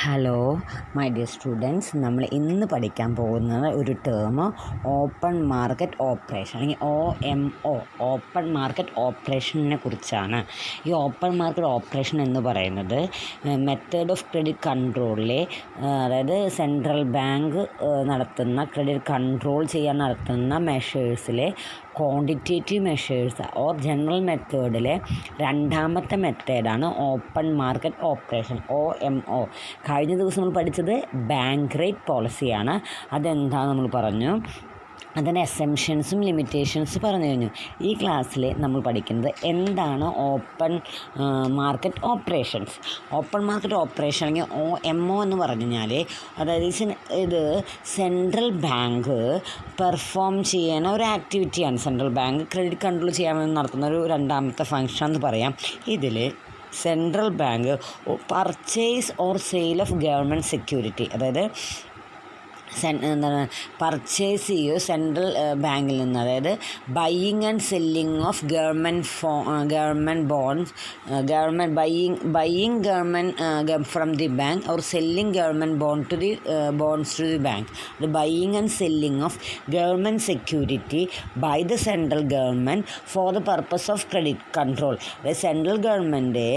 Hello my dear students, നമ്മൾ ഇന്ന് പഠിക്കാൻ പോകുന്നത് ഒരു ടേം ഓപ്പൺ മാർക്കറ്റ് ഓപ്പറേഷൻ അല്ലെങ്കിൽ OMO, ഓപ്പൺ മാർക്കറ്റ് ഓപ്പറേഷനെ കുറിച്ചാണ്. ഈ ഓപ്പൺ മാർക്കറ്റ് ഓപ്പറേഷൻ എന്ന് പറയുന്നത് മെത്തേഡ് ഓഫ് ക്രെഡിറ്റ് കൺട്രോളിലെ, അതായത് സെൻട്രൽ ബാങ്ക് നടത്തുന്ന ക്രെഡിറ്റ് കൺട്രോൾ ചെയ്യാൻ നടത്തുന്ന മെഷേഴ്സിലെ ക്വാണ്ടിറ്റേറ്റീവ് മെഷേഴ്സ് ഓർ ജനറൽ മെത്തേഡിലെ രണ്ടാമത്തെ മെത്തേഡാണ് ഓപ്പൺ മാർക്കറ്റ് ഓപ്പറേഷൻ OMO. കഴിഞ്ഞ ദിവസം നമ്മൾ പഠിച്ചത് ബാങ്ക് റേറ്റ് പോളിസിയാണ്. അതെന്താണെന്ന് നമ്മൾ പറഞ്ഞു. അതിൻ്റെ എസംഷൻസും ലിമിറ്റേഷൻസും പറഞ്ഞു കഴിഞ്ഞു. ഈ ക്ലാസ്സിൽ നമ്മൾ പഠിക്കുന്നത് എന്താണ് open market operations. Open market operation അല്ലെങ്കിൽ OMO എന്ന് പറഞ്ഞു കഴിഞ്ഞാൽ, അതായത് ഇത് സെൻട്രൽ ബാങ്ക് പെർഫോം ചെയ്യുന്ന ഒരു ആക്ടിവിറ്റിയാണ്. സെൻട്രൽ ബാങ്ക് ക്രെഡിറ്റ് കൺട്രോൾ ചെയ്യാൻ വേണ്ടി നടത്തുന്ന ഒരു രണ്ടാമത്തെ ഫംഗ്ഷൻ എന്ന് പറയാം. ഇതിൽ central bank purchase or sale of government security, അതായത് എന്താണ് പർച്ചേസ് ചെയ്യുക സെൻട്രൽ ബാങ്കിൽ നിന്ന്, അതായത് buying and selling of government bonds, buying government from the bank or selling government bonds to the bank. അത് buying and selling of government security by the central government for the purpose of credit control. അതായത് central government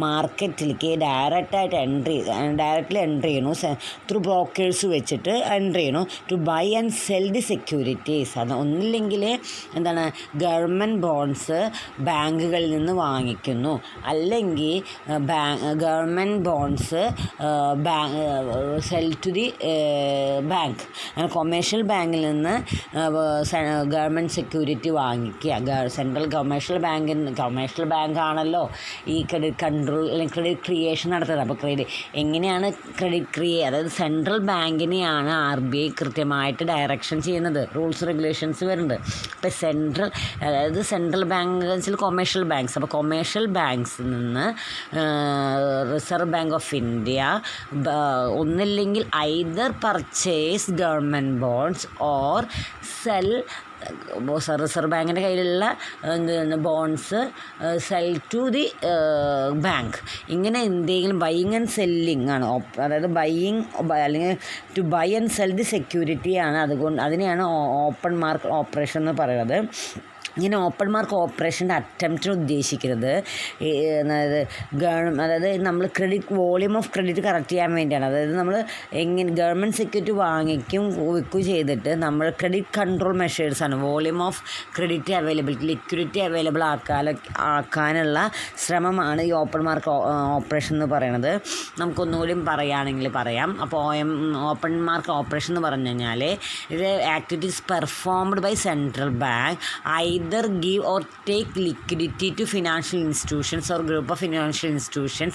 മാർക്കറ്റിലേക്ക് directly entry ചെയ്യണു through brokers വെച്ചിട്ട് ചെയ്യണു to buy and sell the securities. അത് ഒന്നില്ലെങ്കിൽ എന്താണ് government bonds ബാങ്കുകളിൽ നിന്ന് വാങ്ങിക്കുന്നു, അല്ലെങ്കിൽ government bonds sell to the bank. അങ്ങനെ കൊമേഴ്ഷ്യൽ ബാങ്കിൽ നിന്ന് ഗവൺമെൻറ് സെക്യൂരിറ്റി വാങ്ങിക്കുക. സെൻട്രൽ കൊമേഴ്ഷ്യൽ ബാങ്കാണല്ലോ ഈ ക്രെഡിറ്റ് കൺട്രോൾ അല്ലെങ്കിൽ ക്രെഡിറ്റ് ക്രിയേഷൻ നടത്തുന്നത്. അപ്പോൾ എങ്ങനെയാണ് ക്രെഡിറ്റ് അതായത് സെൻട്രൽ ബാങ്കിനെയാണ് RBI കൃത്യമായിട്ട് ഡയറക്ഷൻ ചെയ്യുന്നത്. റൂൾസ് റെഗുലേഷൻസ് വരുന്നുണ്ട്. ഇപ്പോൾ സെൻട്രൽ ബാങ്ക് വെച്ചാൽ കൊമേഴ്ഷ്യൽ ബാങ്ക്സ്. അപ്പോൾ കൊമേഴ്ഷ്യൽ ബാങ്ക്സിൽ നിന്ന് റിസർവ് ബാങ്ക് ഓഫ് ഇന്ത്യ ഒന്നില്ലെങ്കിൽ either purchase government bonds or sell, reserve ബാങ്കിൻ്റെ കയ്യിലുള്ള bonds sell to the bank. ഇങ്ങനെ എന്തെങ്കിലും ബൈയിങ് ആൻഡ് സെല്ലിങ് ആണ്. അതായത് അല്ലെങ്കിൽ to buy and sell the സെക്യൂരിറ്റിയാണ്. അതിനെയാണ് ഓപ്പൺ മാർക്കറ്റ് ഓപ്പറേഷൻ എന്ന് പറയുന്നത്. ഇങ്ങനെ ഓപ്പൺ മാർക്ക് ഓപ്പറേഷൻ്റെ അറ്റംപ്റ്റിന് ഉദ്ദേശിക്കുന്നത് അതായത് നമ്മൾ വോളിയം ഓഫ് ക്രെഡിറ്റ് കറക്റ്റ് ചെയ്യാൻ വേണ്ടിയാണ്. അതായത് നമ്മൾ ഗവൺമെൻറ് സെക്യൂരിറ്റി വിൽക്കുകയും ചെയ്തിട്ട് നമ്മൾ ക്രെഡിറ്റ് കൺട്രോൾ മെഷേഴ്സാണ്. Volume of credit availability, liquidity available ആക്കാനുള്ള ശ്രമമാണ് ഈ ഓപ്പൺ മാർക്ക് ഓപ്പറേഷൻ എന്ന് പറയുന്നത്. നമുക്കൊന്നുകൂടി പറയാം. അപ്പോൾ ഓപ്പൺ മാർക്ക് ഓപ്പറേഷൻ എന്ന് പറഞ്ഞു കഴിഞ്ഞാൽ ഇത് activities performed by central bank either give or take liquidity to financial institutions or group of financial institutions.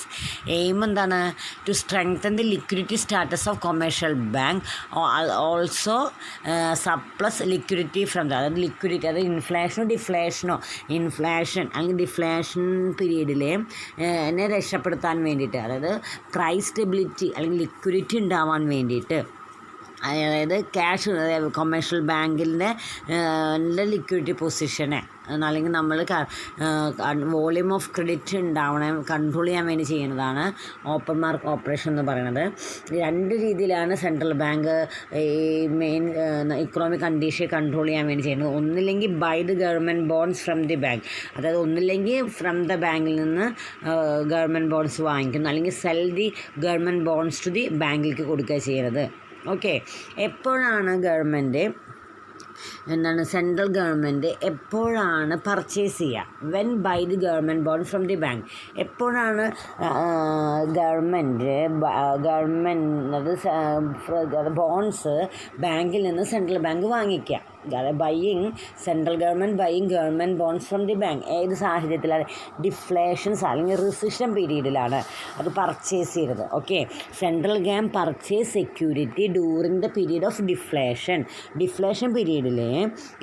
Aim എന്താണ്? To strengthen the liquidity status of commercial bank, also surplus liquidity from the liquidity, അതായത് inflation അല്ലെങ്കിൽ deflation പീരീഡിലെ എന്നെ രക്ഷപ്പെടുത്താൻ വേണ്ടിയിട്ട്, അതായത് price stability അല്ലെങ്കിൽ liquidity ഉണ്ടാവാൻ വേണ്ടിയിട്ട്, അതായത് ക്യാഷ് കൊമേഴ്ഷ്യൽ ബാങ്കിൻ്റെ ലിക്വിഡിറ്റി പൊസിഷനെ അല്ലെങ്കിൽ നമ്മൾ വോളിയം ഓഫ് ക്രെഡിറ്റ് കൺട്രോൾ ചെയ്യാൻ വേണ്ടി ചെയ്യുന്നതാണ് ഓപ്പൺ മാർക്ക് ഓപ്പറേഷൻ എന്ന് പറയുന്നത്. രണ്ട് രീതിയിലാണ് സെൻട്രൽ ബാങ്ക് ഈ മെയിൻ ഇക്കണോമിക് കണ്ടീഷൻ കൺട്രോൾ ചെയ്യാൻ വേണ്ടി ചെയ്യുന്നത്. ഒന്നില്ലെങ്കിൽ buy the government bonds from the bank, അതായത് ഒന്നില്ലെങ്കിൽ ഫ്രം ദ ബാങ്കിൽ നിന്ന് ഗവൺമെൻറ് ബോണ്ട്സ് വാങ്ങിക്കുന്നു, അല്ലെങ്കിൽ sell the government bonds to the ബാങ്കിലേക്ക് കൊടുക്കുക ചെയ്യുന്നത്. ഓക്കെ, എപ്പോഴാണ് സെൻട്രൽ ഗവൺമെൻറ് എപ്പോഴാണ് പർച്ചേസ് ചെയ്യുക? When buy the government bond from the bank. എപ്പോഴാണ് ബോണ്ട്സ് ബാങ്കിൽ നിന്ന് സെൻട്രൽ ബാങ്ക് വാങ്ങിക്കുക? Central government bonds from the bank ഏത് സാഹചര്യത്തിലാണ്? ഡിഫ്ലേഷൻസ് അല്ലെങ്കിൽ റിസിഷൻ പീരീഡിലാണ് അത് പർച്ചേസ് ചെയ്തത്. Okay, central bank purchase security during the period of deflation പീരീഡിൽ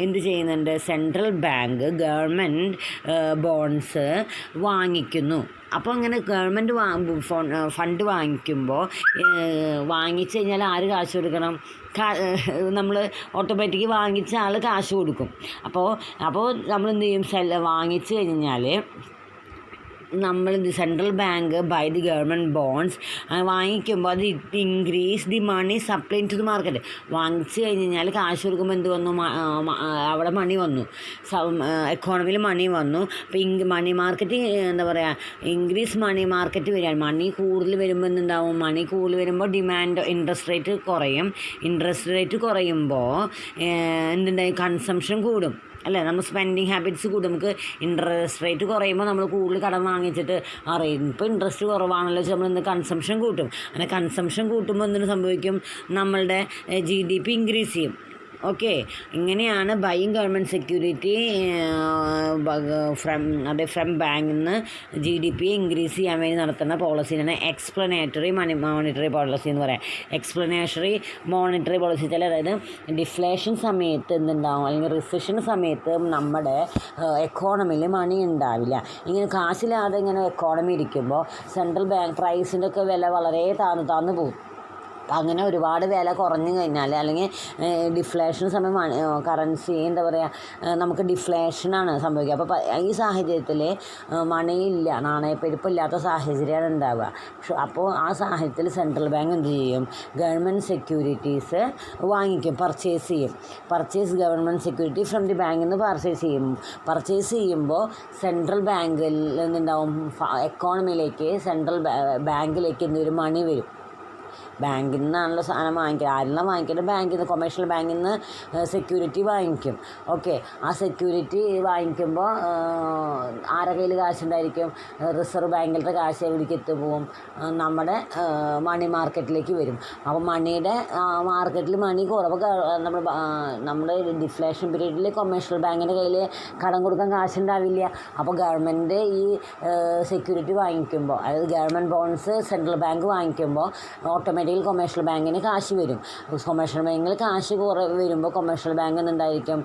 എന്ത് ചെയ്യുന്നുണ്ട്? സെൻട്രൽ ബാങ്ക് ഗവൺമെൻറ് ബോണ്ട്സ് വാങ്ങിക്കുന്നു. അപ്പോൾ അങ്ങനെ ഗവൺമെൻറ് ഫണ്ട് വാങ്ങിച്ചു കഴിഞ്ഞാൽ ആര് കാശ് കൊടുക്കണം? നമ്മൾ ഓട്ടോമാറ്റിക് വാങ്ങിച്ച ആൾ കാശ് കൊടുക്കും. അപ്പോൾ നമ്മൾ എന്ത് ചെയ്യും? വാങ്ങിച്ചു കഴിഞ്ഞാൽ central bank buy the government bonds വാങ്ങിക്കുമ്പോൾ അത് increase the money supply to the market. വാങ്ങിച്ച് കഴിഞ്ഞ് കഴിഞ്ഞാൽ കാശ് കൊടുക്കുമ്പോൾ എന്ത് വന്നു, അവിടെ മണി വന്നു, എക്കോണമിയിൽ മണി വന്നു. അപ്പോൾ മണി മാർക്കറ്റ് എന്താ പറയുക, ഇൻക്രീസ് മണി മാർക്കറ്റ് വരികയാണ്. മണി കൂടുതൽ വരുമ്പോൾ എന്തുണ്ടാവും, മണി കൂടുതൽ വരുമ്പോൾ ഡിമാൻഡ്, ഇൻട്രസ്റ്റ് റേറ്റ് കുറയും. ഇൻട്രസ്റ്റ് റേറ്റ് കുറയുമ്പോൾ എന്തുണ്ടായി, കൺസംഷൻ കൂടും അല്ലേ, നമ്മൾ സ്പെൻഡിങ് ഹാബിറ്റ്സ് കൂടും. നമുക്ക് ഇൻട്രസ്റ്റ് റേറ്റ് കുറയുമ്പോൾ നമ്മൾ കൂടുതൽ കടം വാങ്ങിച്ചിട്ട് അറിയും ഇപ്പോൾ ഇൻട്രസ്റ്റ് കുറവാണല്ലോ വെച്ചാൽ നമ്മൾ ഇന്ന് കൺസംഷൻ കൂട്ടും. അങ്ങനെ കൺസംഷൻ കൂട്ടുമ്പോൾ എന്തിനു സംഭവിക്കും, നമ്മളുടെ GDP ഇൻക്രീസ് ചെയ്യും. ഓക്കെ, ഇങ്ങനെയാണ് ബൈയിങ് ഗവൺമെൻറ് സെക്യൂരിറ്റി ഫ്രം ബാങ്കിൽ നിന്ന് GDP ഇൻക്രീസ് ചെയ്യാൻ വേണ്ടി നടത്തുന്ന പോളിസിയാണ് എക്സ്പ്ലനേറ്ററി മോണിറ്ററി പോളിസി എന്ന് പറയാം. എക്സ്പ്ലനേറ്ററി മോണിറ്ററി പോളിസി വെച്ചാൽ അതായത് ഡിഫ്ലേഷൻ സമയത്ത് എന്തുണ്ടാവും, അല്ലെങ്കിൽ റിസഷൻ സമയത്ത് നമ്മുടെ എക്കോണമിയിൽ മണി ഉണ്ടാവില്ല. ഇങ്ങനെ കാശില്ലാതെ ഇങ്ങനെ എക്കോണമി ഇരിക്കുമ്പോൾ സെൻട്രൽ ബാങ്ക് പ്രൈസിൻ്റെ ഒക്കെ വില വളരെ താന്നു പോകും. അങ്ങനെ ഒരുപാട് വില കുറഞ്ഞു കഴിഞ്ഞാൽ, അല്ലെങ്കിൽ ഡിഫ്ലേഷൻ സമയം കറൻസി എന്താ പറയുക, നമുക്ക് ഡിഫ്ലേഷനാണ് സംഭവിക്കുക. അപ്പോൾ ഈ സാഹചര്യത്തിൽ മണിയില്ല, നാണയപ്പെരുപ്പില്ലാത്ത സാഹചര്യമാണ് ഉണ്ടാവുക. അപ്പോൾ ആ സാഹചര്യത്തിൽ സെൻട്രൽ ബാങ്ക് എന്ത് ചെയ്യും, ഗവൺമെൻറ് സെക്യൂരിറ്റീസ് വാങ്ങിക്കും, purchase government security from the ബാങ്കിൽ നിന്ന് പർച്ചേസ് ചെയ്യുമ്പോൾ സെൻട്രൽ ബാങ്കിൽ നിന്നുണ്ടാവും എക്കോണമിയിലേക്ക്, സെൻട്രൽ ബാങ്കിലേക്ക് എന്തൊരു മണി വരും. ബാങ്കിൽ നിന്നാണല്ലോ സാധനം വാങ്ങിക്കുക. ആരെല്ലാം വാങ്ങിക്കുന്നത്, ബാങ്കിൽ നിന്ന്, കൊമേഴ്ഷ്യൽ ബാങ്കിൽ നിന്ന് സെക്യൂരിറ്റി വാങ്ങിക്കും. ഓക്കെ, ആ സെക്യൂരിറ്റി വാങ്ങിക്കുമ്പോൾ ആരുടെ കയ്യിൽ കാശുണ്ടായിരിക്കും, റിസർവ് ബാങ്കിലത്തെ കാശ് എവിടേക്ക് എത്തിപ്പോവും, നമ്മുടെ മണി മാർക്കറ്റിലേക്ക് വരും. അപ്പോൾ മണിയുടെ മാർക്കറ്റിൽ മണി കുറവ്, നമ്മുടെ ഡിഫ്ലേഷൻ പീരീഡിൽ കൊമേഴ്ഷ്യൽ ബാങ്കിൻ്റെ കയ്യിൽ കടം കൊടുക്കാൻ കാശുണ്ടാവില്ല. അപ്പോൾ ഗവൺമെൻറ് ഈ സെക്യൂരിറ്റി വാങ്ങിക്കുമ്പോൾ, അതായത് ഗവൺമെൻറ് ബോൺഡ്സ് സെൻട്രൽ ബാങ്ക് വാങ്ങിക്കുമ്പോൾ ഓട്ടോമാറ്റിക്കലി കൊമേഴ്ഷ്യൽ ബാങ്കിന് കാശ് വരും. കൊമേഴ്ഷ്യൽ ബാങ്കിൽ കാശ് വരുമ്പോൾ കൊമേഴ്ഷ്യൽ ബാങ്ക് എന്തായിരിക്കും,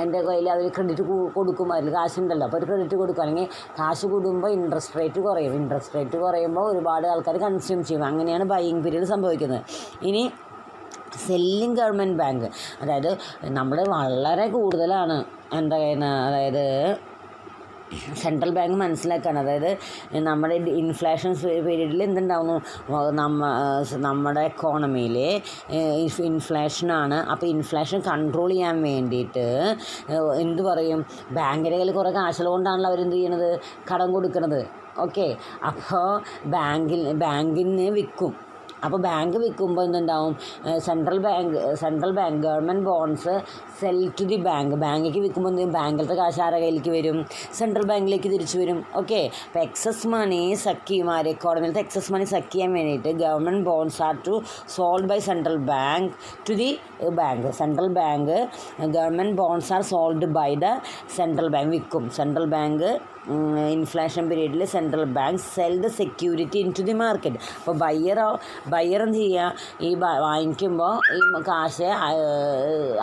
എൻ്റെ കയ്യിൽ അവർ ക്രെഡിറ്റ് കൊടുക്കും, അതിൽ കാശുണ്ടല്ലോ, അപ്പോൾ ഒരു ക്രെഡിറ്റ് കൊടുക്കും. അല്ലെങ്കിൽ കാശ് കൂടുമ്പോൾ ഇൻട്രസ്റ്റ് റേറ്റ് കുറയുമ്പോൾ ഒരുപാട് ആൾക്കാർ കൺസ്യൂം ചെയ്യും. അങ്ങനെയാണ് ബൈയിങ് പീരീഡ് സംഭവിക്കുന്നത്. ഇനി സെല്ലിങ് ഗവൺമെൻറ് ബാങ്ക്, അതായത് നമ്മൾ വളരെ കൂടുതലാണ് എന്താ പറയുന്നത്, അതായത് സെൻട്രൽ ബാങ്ക് മനസ്സിലാക്കുകയാണ്, അതായത് നമ്മുടെ ഇൻഫ്ലേഷൻ പീരീഡിൽ എന്തുണ്ടാവുന്നു, നമ്മുടെ എക്കോണമിയിൽ ഇൻഫ്ലേഷനാണ്. അപ്പോൾ ഇൻഫ്ലേഷൻ കൺട്രോൾ ചെയ്യാൻ വേണ്ടിയിട്ട് എന്തു പറയും, ബാങ്കിൻ്റെ കയ്യിൽ കുറേ കാശുള്ളത് കൊണ്ടാണല്ലോ അവരെന്ത് ചെയ്യണത്, കടം കൊടുക്കുന്നത്. ഓക്കെ, അപ്പോൾ ബാങ്കിന് വിൽക്കും. അപ്പോൾ ബാങ്ക് വിൽക്കുമ്പോൾ എന്തുണ്ടാവും, central bank government bonds sell to the ബാങ്കിലേക്ക് വിൽക്കുമ്പോൾ എന്ത് ചെയ്യും, ബാങ്കിലത്തെ കാശ് ആരുടെ കയ്യിലേക്ക് വരും, സെൻട്രൽ ബാങ്കിലേക്ക് തിരിച്ചു വരും. ഓക്കെ, അപ്പോൾ എക്സസ് മണി എക്കോണമിയിലത്തെ എക്സസ് മണി സക്ക് ചെയ്യാൻ വേണ്ടിയിട്ട് government bonds are to sold by central bank to the bank. Government bonds are sold by the central bank, വിൽക്കും. സെൻട്രൽ ബാങ്ക് ഇൻഫ്ലേഷൻ പീരീഡിൽ central bank sell the security in to the market. അപ്പോൾ buyer എന്ത് ചെയ്യുക, ഈ വാങ്ങിക്കുമ്പോൾ ഈ കാശ്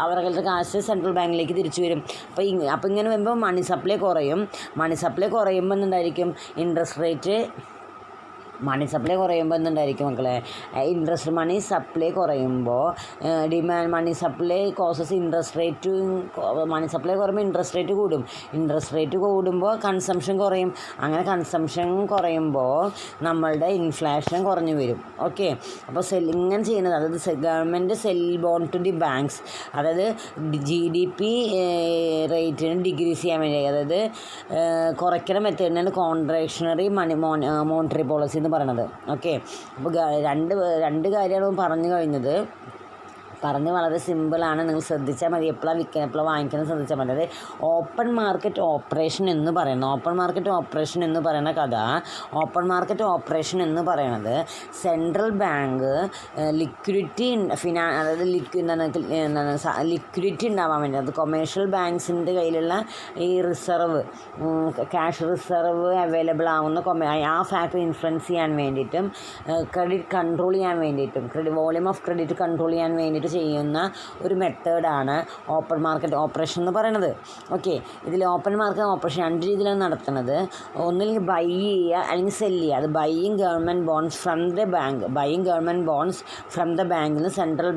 അവരുടെ കാശ് സെൻട്രൽ ബാങ്കിലേക്ക് തിരിച്ചു വരും. അപ്പോൾ ഇങ്ങനെ വരുമ്പോൾ മണി സപ്ലൈ കുറയുമ്പോൾ എന്തുണ്ടായിരിക്കും, മണി സപ്ലൈ കുറയുമ്പോൾ എന്തുണ്ടായിരിക്കും മക്കളെ, മണി സപ്ലൈ കുറയുമ്പോൾ money supply causes interest rate, money supply കുറയുമ്പോൾ ഇൻട്രസ്റ്റ് റേറ്റ് കൂടുമ്പോൾ കൺസംഷൻ കുറയും. അങ്ങനെ കൺസംഷൻ കുറയുമ്പോൾ നമ്മളുടെ ഇൻഫ്ലേഷൻ കുറഞ്ഞു വരും. ഓക്കെ, അപ്പോൾ ഇങ്ങനെ ചെയ്യുന്നത്, അതായത് government sell bond to the banks, അതായത് GDP റേറ്റിന് ഡിക്രീസ് ചെയ്യാൻ വേണ്ടി, അതായത് കുറയ്ക്കുന്ന മെത്തേഡിനാണ് കോൺട്രാക്ഷണറി മോണിറ്ററി പോളിസി പറയണത്. ഓക്കെ, അപ്പോൾ രണ്ട് കാര്യമാണ് പറഞ്ഞു കഴിഞ്ഞത്. വളരെ സിമ്പിളാണ്, നിങ്ങൾ ശ്രദ്ധിച്ചാൽ മതി. എപ്പോഴാണ് വിൽക്കുന്നത് എപ്പോഴാണ് വാങ്ങിക്കുന്നത് ശ്രദ്ധിച്ചാൽ മതി. അതായത് ഓപ്പൺ മാർക്കറ്റ് ഓപ്പറേഷൻ എന്ന് പറയുന്ന കഥ, ഓപ്പൺ മാർക്കറ്റ് ഓപ്പറേഷൻ എന്ന് പറയുന്നത് സെൻട്രൽ ബാങ്ക് ലിക്വിഡിറ്റി അതായത് ലിക്വിഡിറ്റി ഉണ്ടാവാൻ വേണ്ടി, അത് കൊമേഴ്ഷ്യൽ ബാങ്ക്സിൻ്റെ കയ്യിലുള്ള ഈ ക്യാഷ് റിസർവ് അവൈലബിൾ ആവുന്ന ആ ഫാക്ടർ ഇൻഫ്ലുവൻസ് ചെയ്യാൻ വേണ്ടിയിട്ടും, ക്രെഡിറ്റ് കൺട്രോൾ ചെയ്യാൻ വേണ്ടിയിട്ടും, വോളിയം ഓഫ് ക്രെഡിറ്റ് കൺട്രോൾ ചെയ്യാൻ വേണ്ടിയിട്ട് വേണ്ടിയിട്ട് ചെയ്യുന്ന ഒരു മെത്തേഡാണ് ഓപ്പൺ മാർക്കറ്റ് ഓപ്പറേഷൻ എന്ന് പറയുന്നത്. ഓക്കെ, ഇതിൽ ഓപ്പൺ മാർക്കറ്റ് ഓപ്പറേഷൻ 2 രീതിയിലാണ് നടത്തുന്നത്. ഒന്നില്ലെങ്കിൽ ബൈ ചെയ്യുക അല്ലെങ്കിൽ സെല്ല് ചെയ്യുക. അത് buying government bonds from the bank, buying government bonds from the ബാങ്കിൽ നിന്ന് സെൻട്രൽ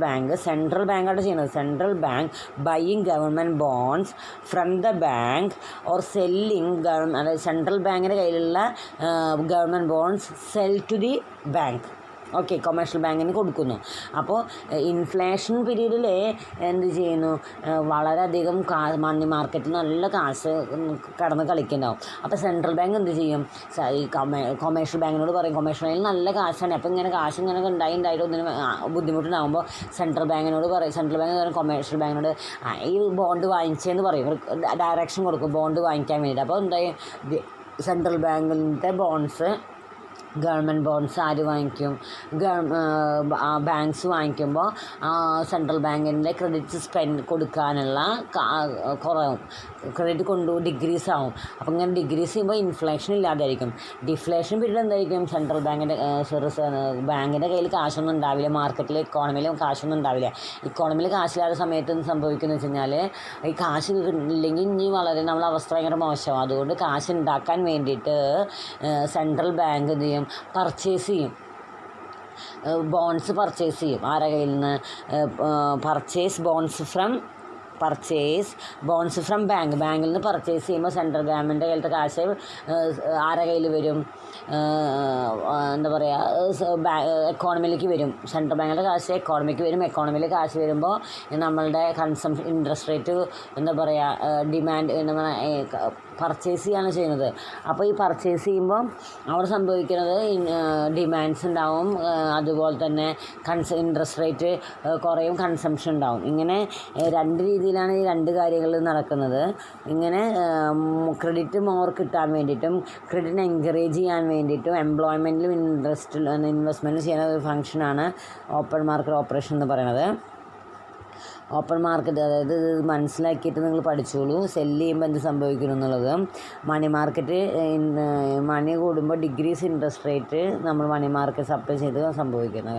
ബാങ്കാണ് ചെയ്യുന്നത്. Central bank buying government bonds from the bank or selling അതായത് സെൻട്രൽ ബാങ്കിൻ്റെ കയ്യിലുള്ള government bonds sell to the bank. Okay, commercial ബാങ്കിന് കൊടുക്കുന്നു. അപ്പോൾ ഇൻഫ്ലേഷൻ പീരീഡിൽ എന്ത് ചെയ്യുന്നു, വളരെയധികം മണി മാർക്കറ്റിൽ നല്ല കാശ് കടന്ന് കളിക്കുന്നുണ്ടാവും. അപ്പോൾ സെൻട്രൽ ബാങ്ക് എന്ത് ചെയ്യും, ഈ കൊമേഴ്ഷ്യൽ ബാങ്കിനോട് പറയും, കൊമേഴ്ഷ്യൽ ബാങ്കിൽ നല്ല കാശാണ്, അപ്പോൾ ഇങ്ങനെ കാശ് ഇങ്ങനെ ഉണ്ടായിട്ട് ഒന്നിനും ബുദ്ധിമുട്ടുണ്ടാകുമ്പോൾ സെൻട്രൽ ബാങ്കിനോട് പറയും, സെൻട്രൽ ബാങ്ക് പറയും കൊമേഴ്ഷ്യൽ ബാങ്കിനോട് ഈ ബോണ്ട് വാങ്ങിച്ചതെന്ന് പറയും, ഡയറക്ഷൻ കൊടുക്കും ബോണ്ട് വാങ്ങിക്കാൻ വേണ്ടിയിട്ട്. അപ്പോൾ എന്തായി, സെൻട്രൽ ബാങ്കിൻ്റെ ബോണ്ട്സ്, ഗവൺമെൻറ് ബോണ്ട്സ് ആര് വാങ്ങിക്കും, ബാങ്ക്സ് വാങ്ങിക്കുമ്പോൾ സെൻട്രൽ ബാങ്കിൻ്റെ ക്രെഡിറ്റ് കൊടുക്കാനുള്ള കുറവും, ക്രെഡിറ്റ് ഡിഗ്രീസ് ആവും. അപ്പോൾ ഇങ്ങനെ ഡിഗ്രീസ് ചെയ്യുമ്പോൾ ഇൻഫ്ലേഷൻ ഇല്ലാതായിരിക്കും. ഡിഫ്ലേഷൻ പീരീഡ് എന്തായിരിക്കും, സെൻട്രൽ ബാങ്കിൻ്റെ കയ്യിൽ കാശൊന്നും ഉണ്ടാവില്ല, മാർക്കറ്റിൽ ഇക്കോണമിയിൽ കാശൊന്നും ഉണ്ടാവില്ല. ഇക്കോണമിയിൽ കാശില്ലാത്ത സമയത്ത് എന്ത് സംഭവിക്കുന്നു വെച്ച് കഴിഞ്ഞാൽ, ഈ കാശ് ഇല്ലെങ്കിൽ ഇനി വളരെ നമ്മളെ അവസ്ഥ ഭയങ്കര മോശമാവും. അതുകൊണ്ട് കാശ് ഉണ്ടാക്കാൻ വേണ്ടിയിട്ട് സെൻട്രൽ ബാങ്ക് എന്ത് ചെയ്യും, പർച്ചേസ് ചെയ്യും, ബോണ്ട്സ് പർച്ചേസ് ചെയ്യും. ആരുടെ കയ്യിൽ നിന്ന്, പർച്ചേസ് ബോണ്ട്സ് ഫ്രം ബാങ്കിൽ നിന്ന് പർച്ചേസ് ചെയ്യുമ്പോൾ സെൻട്രൽ ഗവൺമെൻറ് കയ്യിലത്തെ കാശ് ആരുടെ കയ്യിൽ വരും, എന്താ പറയുക, എക്കോണമിയിലേക്ക് വരും. സെൻട്രൽ ബാങ്കിൻ്റെ കാശ് എക്കോണമിക്ക് വരും. എക്കോണമിയിൽ കാശ് വരുമ്പോൾ നമ്മളുടെ ഇൻട്രസ്റ്റ് റേറ്റ് എന്താ പറയുക, ഡിമാൻഡ് പർച്ചേസ് ചെയ്യാണ് ചെയ്യുന്നത്. അപ്പോൾ ഈ പർച്ചേസ് ചെയ്യുമ്പോൾ അവിടെ സംഭവിക്കുന്നത് ഡിമാൻഡ്സ് ഉണ്ടാവും, അതുപോലെ തന്നെ ഇൻട്രസ്റ്റ് റേറ്റ് കുറയും, കൺസംഷൻ ഉണ്ടാവും. ഇങ്ങനെ 2 രീതിയിലാണ് ഈ 2 കാര്യങ്ങൾ നടക്കുന്നത്. ഇങ്ങനെ ക്രെഡിറ്റ് മോർ കിട്ടാൻ വേണ്ടിയിട്ടും ക്രെഡിറ്റിനെ എൻകറേജ് ചെയ്യാൻ വേണ്ടിയിട്ടും എംപ്ലോയ്മെൻറ്റിലും ഇൻവെസ്റ്റ്മെൻറ്റിലും ചെയ്യുന്ന ഒരു ഫംഗ്ഷനാണ് ഓപ്പൺ മാർക്കറ്റ് ഓപ്പറേഷൻ എന്ന് പറയുന്നത്. ഓപ്പൺ മാർക്കറ്റ്, അതായത് ഇത് മനസ്സിലാക്കിയിട്ട് നിങ്ങൾ പഠിച്ചോളൂ. സെല്ല് ചെയ്യുമ്പോൾ എന്ത് സംഭവിക്കുന്നു എന്നുള്ളത്. മണി മാർക്കറ്റ്, മണി കൂടുമ്പോൾ ഡിഗ്രീസ് ഇൻട്രസ്റ്റ് റേറ്റ് നമ്മൾ മണി മാർക്കറ്റ് സപ്ലൈ ചെയ്ത് സംഭവിക്കുന്നത്.